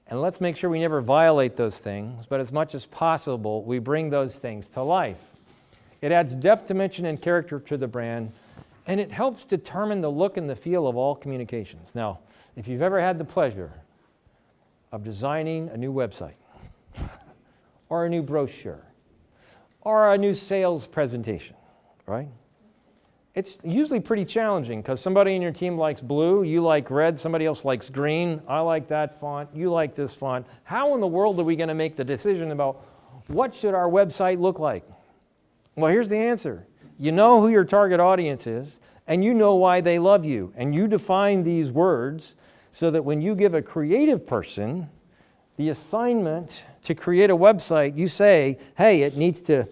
And let's make sure we never violate those things, but as much as possible, we bring those things to life. It adds depth, dimension, and character to the brand, and it helps determine the look and the feel of all communications. Now, if you've ever had the pleasure of designing a new website, or a new brochure, or a new sales presentation, right? It's usually pretty challenging because somebody in your team likes blue, you like red, somebody else likes green, I like that font, you like this font. How in the world are we going to make the decision about what should our website look like? Well, here's the answer. You know who your target audience is, and you know why they love you. And you define these words so that when you give a creative person the assignment to create a website, you say, hey, it needs to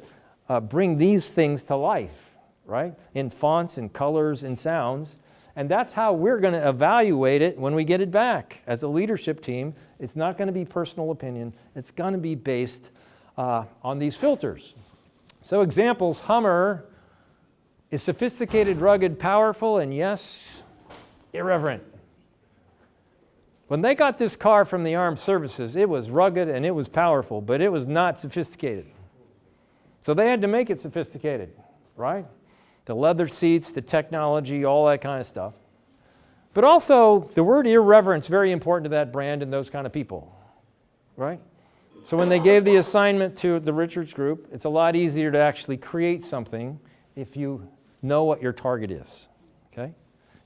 bring these things to life, right? In fonts and colors and sounds. And that's how we're going to evaluate it when we get it back. As a leadership team, it's not going to be personal opinion. It's going to be based on these filters. So examples, Hummer is sophisticated, rugged, powerful, and yes, irreverent. When they got this car from the armed services, it was rugged and it was powerful, but it was not sophisticated. So they had to make it sophisticated, right? The leather seats, the technology, all that kind of stuff. But also, the word irreverence is very important to that brand and those kind of people, right? So when they gave the assignment to the Richards Group, it's a lot easier to actually create something if you know what your target is, okay?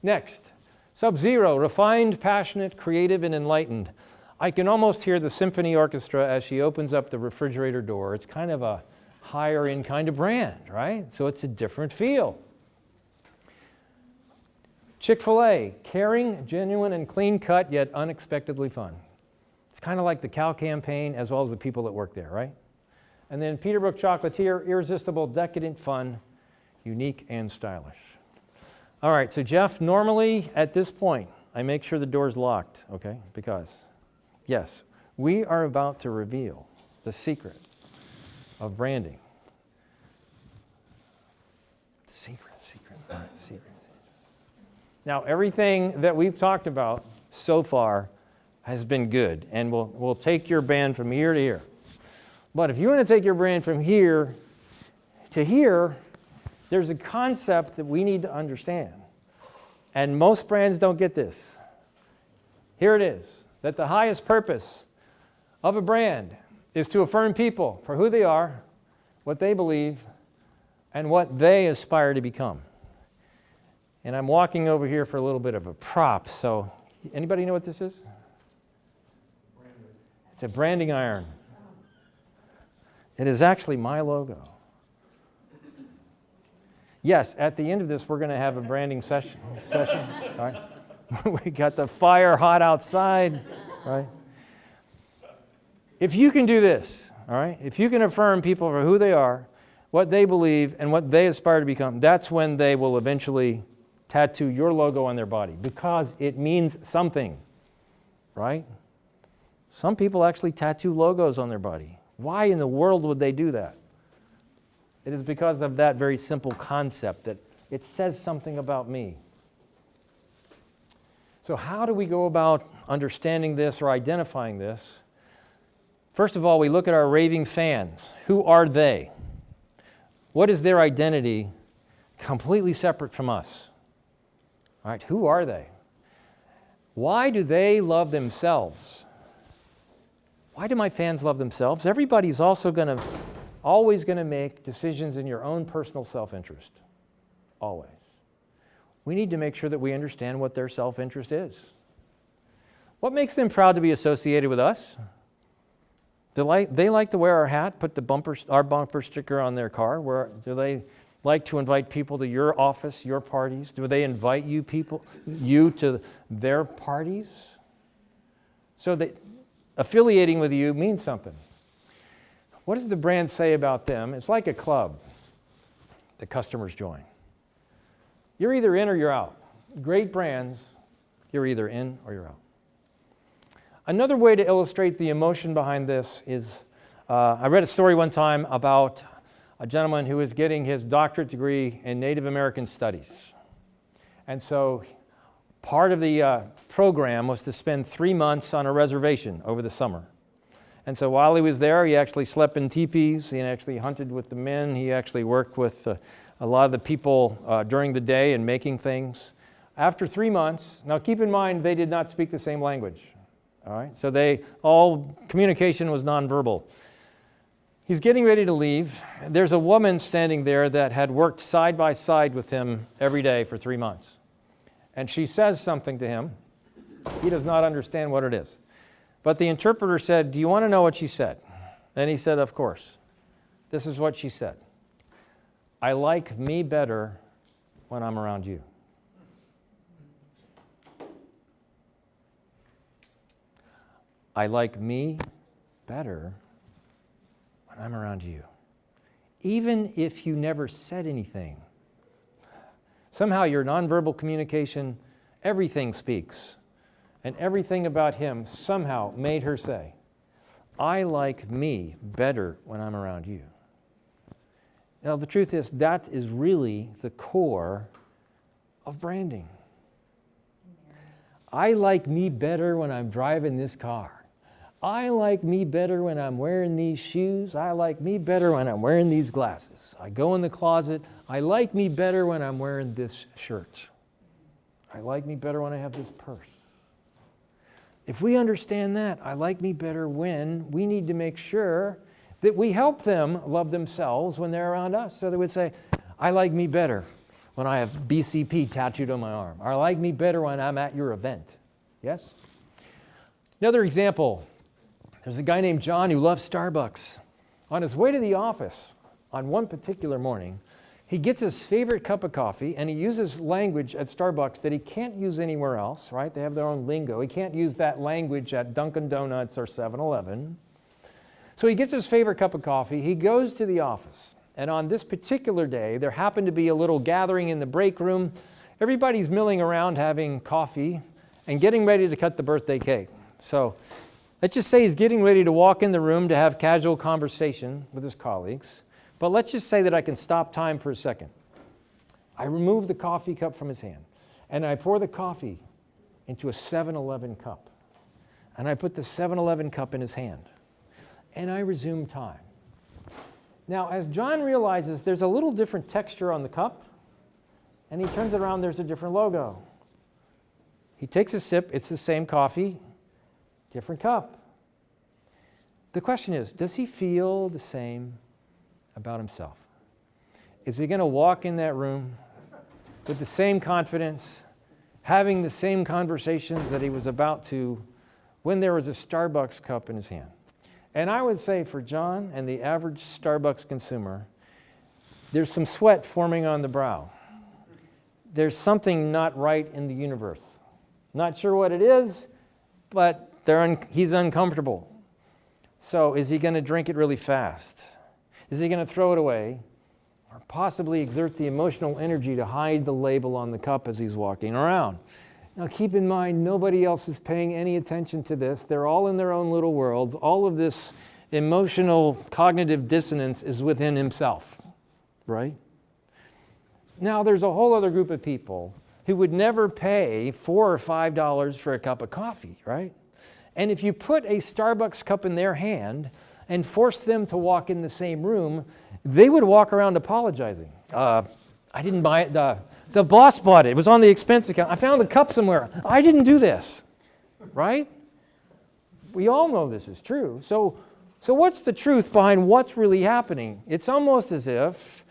Next, Sub-Zero, refined, passionate, creative, and enlightened. I can almost hear the symphony orchestra as she opens up the refrigerator door. It's kind of a higher end kind of brand, right? So it's a different feel. Chick-fil-A, caring, genuine, and clean cut, yet unexpectedly fun. It's kind of like the cow campaign as well as the people that work there, right? And then Peterbrook Chocolatier, irresistible, decadent, fun, unique, and stylish. All right, so Jeff, normally at this point, I make sure the door's locked, okay? Because, yes, we are about to reveal the secret of branding. Secret. All right, secret. Now, everything that we've talked about so far has been good, and we'll take your brand from here to here. But if you want to take your brand from here to here, there's a concept that we need to understand. And most brands don't get this. Here it is, that the highest purpose of a brand is to affirm people for who they are, what they believe, and what they aspire to become. And I'm walking over here for a little bit of a prop, so anybody know what this is? It's a branding iron. It is actually my logo. Yes, at the end of this, we're going to have a branding session. All right? We got the fire hot outside, right? If you can do this, all right, if you can affirm people for who they are, what they believe, and what they aspire to become, that's when they will eventually tattoo your logo on their body, because it means something, right? Some people actually tattoo logos on their body. Why in the world would they do that? It is because of that very simple concept that it says something about me. So how do we go about understanding this or identifying this? First of all, we look at our raving fans. Who are they? What is their identity completely separate from us? All right, who are they? Why do they love themselves? Why do my fans love themselves? Everybody's also always going to make decisions in your own personal self-interest. Always. We need to make sure that we understand what their self-interest is. What makes them proud to be associated with us? Do they like to wear our hat, put our bumper sticker on their car? Do they like to invite people to your office, your parties? Do they invite you to their parties? So that affiliating with you means something. What does the brand say about them? It's like a club that customers join. You're either in or you're out. Great brands, you're either in or you're out. Another way to illustrate the emotion behind this is, I read a story one time about a gentleman who was getting his doctorate degree in Native American Studies. And so part of the program was to spend 3 months on a reservation over the summer. And so while he was there, he actually slept in teepees, he actually hunted with the men, he actually worked with a lot of the people during the day and making things. After 3 months, now keep in mind they did not speak the same language. All right, so all communication was nonverbal. He's getting ready to leave. There's a woman standing there that had worked side by side with him every day for 3 months. And she says something to him. He does not understand what it is. But the interpreter said, "Do you want to know what she said?" And he said, "Of course." This is what she said. "I like me better when I'm around you." I like me better when I'm around you. Even if you never said anything, somehow your nonverbal communication, everything speaks. And everything about him somehow made her say, "I like me better when I'm around you." Now, the truth is, that is really the core of branding. I like me better when I'm driving this car. I like me better when I'm wearing these shoes. I like me better when I'm wearing these glasses. I go in the closet. I like me better when I'm wearing this shirt. I like me better when I have this purse. If we understand that, I like me better when, we need to make sure that we help them love themselves when they're around us. So they would say, I like me better when I have BCP tattooed on my arm. Or I like me better when I'm at your event. Yes? Another example, there's a guy named John who loves Starbucks. On his way to the office on one particular morning, he gets his favorite cup of coffee, and he uses language at Starbucks that he can't use anywhere else, right? They have their own lingo. He can't use that language at Dunkin' Donuts or 7-Eleven. So he gets his favorite cup of coffee. He goes to the office. And on this particular day, there happened to be a little gathering in the break room. everybody's milling around having coffee and getting ready to cut the birthday cake. So let's just say he's getting ready to walk in the room to have casual conversation with his colleagues. But let's just say that I can stop time for a second. I remove the coffee cup from his hand, and I pour the coffee into a 7-Eleven cup. And I put the 7-Eleven cup in his hand, and I resume time. Now, as John realizes there's a little different texture on the cup, and he turns it around, there's a different logo. He takes a sip, it's the same coffee, different cup. The question is, does he feel the same about himself? Is he going to walk in that room with the same confidence, having the same conversations that he was about to when there was a Starbucks cup in his hand? And I would say for John and the average Starbucks consumer, there's some sweat forming on the brow. There's something not right in the universe. Not sure what it is, but he's uncomfortable. So is he going to drink it really fast? Is he going to throw it away? Or possibly exert the emotional energy to hide the label on the cup as he's walking around? Now keep in mind, nobody else is paying any attention to this. They're all in their own little worlds. All of this emotional cognitive dissonance is within himself, right? Now there's a whole other group of people who would never pay $4 or $5 for a cup of coffee, right? And if you put a Starbucks cup in their hand and force them to walk in the same room, they would walk around apologizing. I didn't buy it. The boss bought it. It was on the expense account. I found the cup somewhere. I didn't do this, right? We all know this is true. So what's the truth behind what's really happening? It's almost as if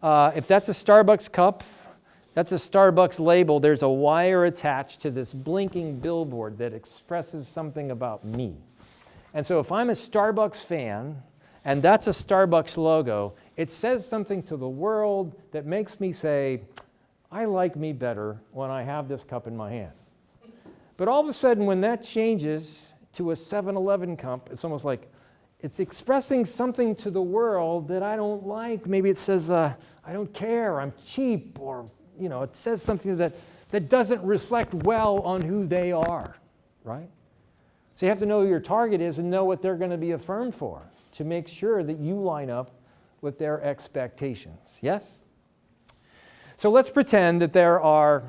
that's a Starbucks cup, that's a Starbucks label, there's a wire attached to this blinking billboard that expresses something about me. And so if I'm a Starbucks fan, and that's a Starbucks logo, it says something to the world that makes me say, I like me better when I have this cup in my hand. But all of a sudden, when that changes to a 7-Eleven cup, it's almost like it's expressing something to the world that I don't like. Maybe it says, I don't care, I'm cheap, or it says something that doesn't reflect well on who they are, right? So you have to know who your target is and know what they're going to be affirmed for to make sure that you line up with their expectations. Yes? So let's pretend that there are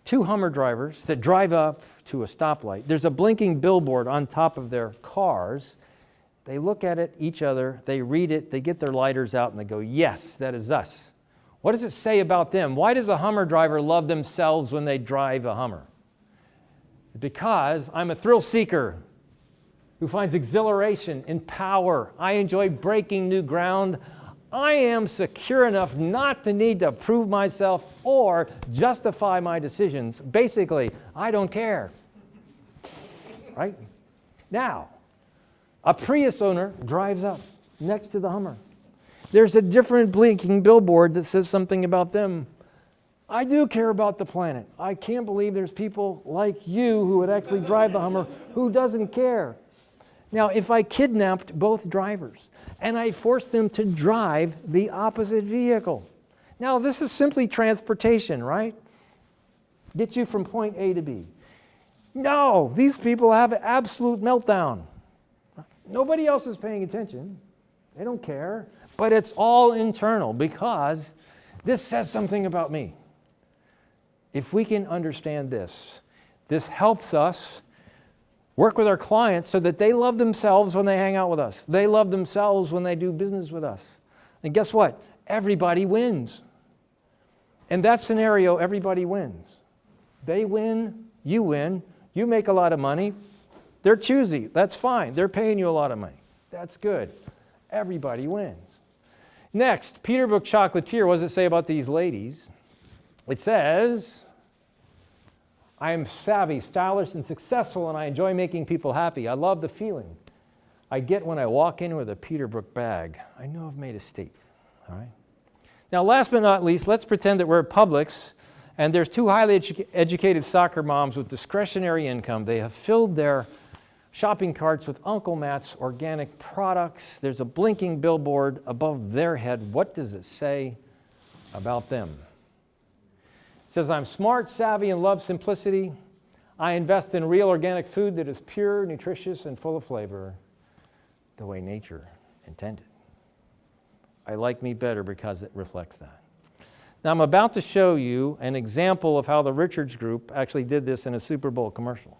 two Hummer drivers that drive up to a stoplight. There's a blinking billboard on top of their cars. They look at it, each other, they read it, they get their lighters out, and they go, yes, that is us. What does it say about them? Why does a Hummer driver love themselves when they drive a Hummer? Because I'm a thrill seeker who finds exhilaration in power. I enjoy breaking new ground. I am secure enough not to need to prove myself or justify my decisions. Basically, I don't care. Right? Now, a Prius owner drives up next to the Hummer. There's a different blinking billboard that says something about them. I do care about the planet. I can't believe there's people like you who would actually drive the Hummer who doesn't care. Now, if I kidnapped both drivers and I forced them to drive the opposite vehicle. Now, this is simply transportation, right? Get you from point A to B. No, these people have an absolute meltdown. Nobody else is paying attention. They don't care. But it's all internal because this says something about me. If we can understand this, this helps us work with our clients so that they love themselves when they hang out with us. They love themselves when they do business with us. And guess what? Everybody wins. In that scenario, everybody wins. They win, you make a lot of money. They're choosy, that's fine. They're paying you a lot of money. That's good. Everybody wins. Next, Peterbrook Chocolatier, what does it say about these ladies? It says, I am savvy, stylish, and successful, and I enjoy making people happy. I love the feeling I get when I walk in with a Peterbrook bag. I know I've made a statement, all right? Now, last but not least, let's pretend that we're at Publix, and there's two highly educated soccer moms with discretionary income. They have filled their shopping carts with Uncle Matt's organic products. There's a blinking billboard above their head. What does it say about them? says, I'm smart, savvy, and love simplicity. I invest in real organic food that is pure, nutritious, and full of flavor, the way nature intended. I like me better because it reflects that. Now, I'm about to show you an example of how the Richards Group actually did this in a Super Bowl commercial.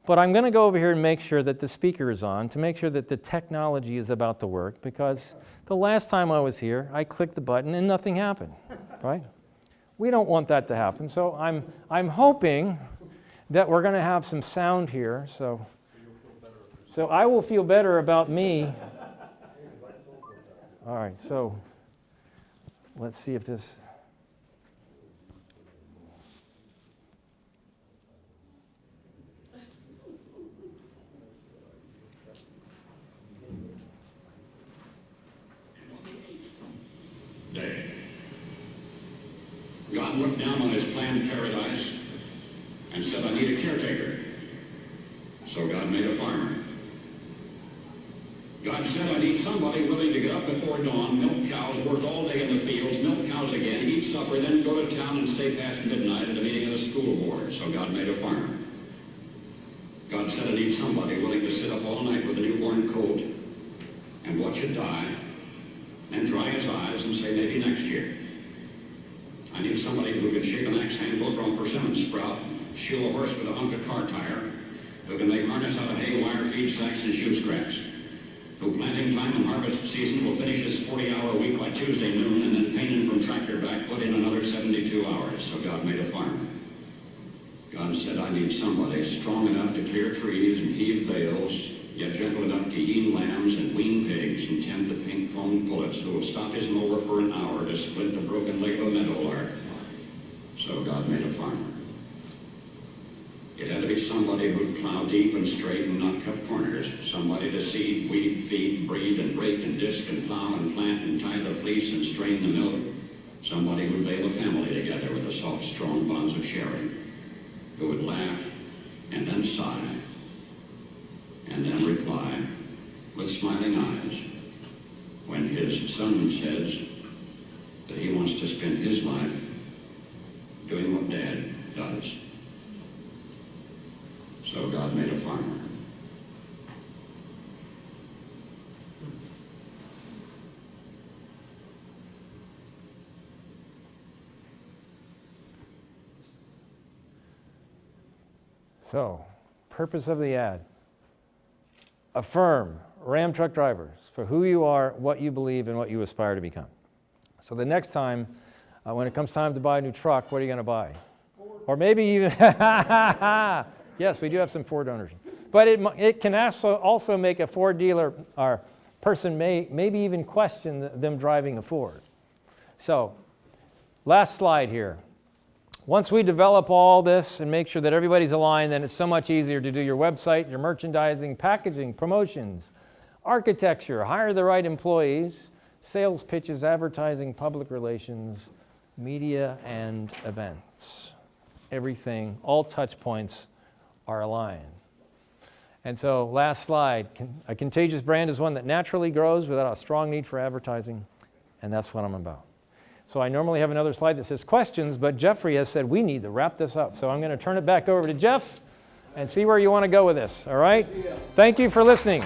But I'm going to go over here and make sure that the speaker is on, to make sure that the technology is about to work, because the last time I was here, I clicked the button and nothing happened, right? We don't want that to happen, so I'm hoping that we're going to have some sound here, so I will feel better about me. All right, so let's see if this... Day. God looked down on his planned paradise and said, I need a caretaker. So God made a farmer. God said, I need somebody willing to get up before dawn, milk cows, work all day in the fields, milk cows again, eat supper, then go to town and stay past midnight at a meeting of the school board. So God made a farmer. God said, I need somebody willing to sit up all night with a newborn colt and watch it die, and dry his eyes and say, maybe next year. I need somebody who can shape an axe handle, grow a persimmon sprout, shoe a horse with a hunk of car tire, who can make harness out of hay, wire, feed sacks, and shoe scraps, who planting time and harvest season will finish his 40-hour week by Tuesday noon, and then painting from tractor back, put in another 72 hours. So God made a farmer. God said, I need somebody strong enough to clear trees and heave bales, yet gentle enough to yean lambs and wean pigs and tend the pink-combed pullets, who will stop his mower for an hour to splint the broken leg of a meadowlark. So God made a farmer. It had to be somebody who'd plow deep and straight and not cut corners, somebody to seed, weed, feed, breed, and rake and disc and plow and plant and tie the fleece and strain the milk, somebody who'd lay the family together with the soft, strong bonds of sharing, who would laugh and then sigh, and then reply with smiling eyes when his son says that he wants to spend his life doing what Dad does. So God made a farmer. So, purpose of the ad. Affirm Ram truck drivers for who you are, what you believe, and what you aspire to become. So the next time, when it comes time to buy a new truck, what are you going to buy? Ford. Or maybe even, yes, we do have some Ford owners. But it can also make a Ford dealer or person maybe even question them driving a Ford. So, last slide here. Once we develop all this and make sure that everybody's aligned, then it's so much easier to do your website, your merchandising, packaging, promotions, architecture, hire the right employees, sales pitches, advertising, public relations, media, and events. Everything, all touch points are aligned. And so, last slide, a contagious brand is one that naturally grows without a strong need for advertising, and that's what I'm about. So I normally have another slide that says questions, but Jeffrey has said we need to wrap this up. So I'm going to turn it back over to Jeff and see where you want to go with this, all right? Thank you for listening.